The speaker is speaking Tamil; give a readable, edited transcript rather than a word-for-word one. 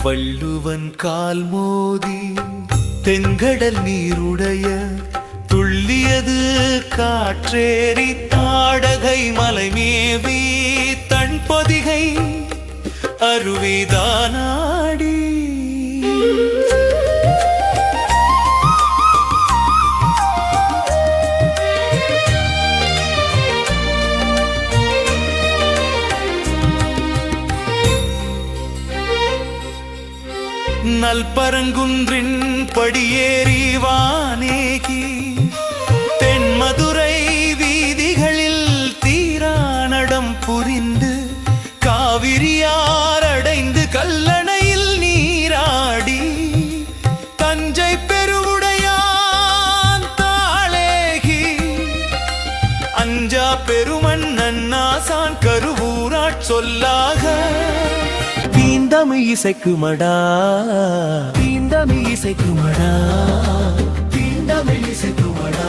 வள்ளுவன் கால் மோதி தென்கடல் நீருடைய துள்ளியது காற்றேறி தாடகை மலைமேவி தன்பொதிகை அருவிதானாடி நல்பரங்குன்றின் படியேறி வானேகி தென்மதுரை வீதிகளில் தீரானடம் புரிந்து காவிரியார் அடைந்து கல்லணையில் நீராடி தஞ்சை பெருவுடையான் தாளேகி அஞ்சா பெருமன் நன்னாசான் கருவூராட் சொல்லாக தீந்தமிழ் இசைக்குமடா தீந்தமிழ் இசைக்குமடா தீந்தமிழ் இசைக்குமடா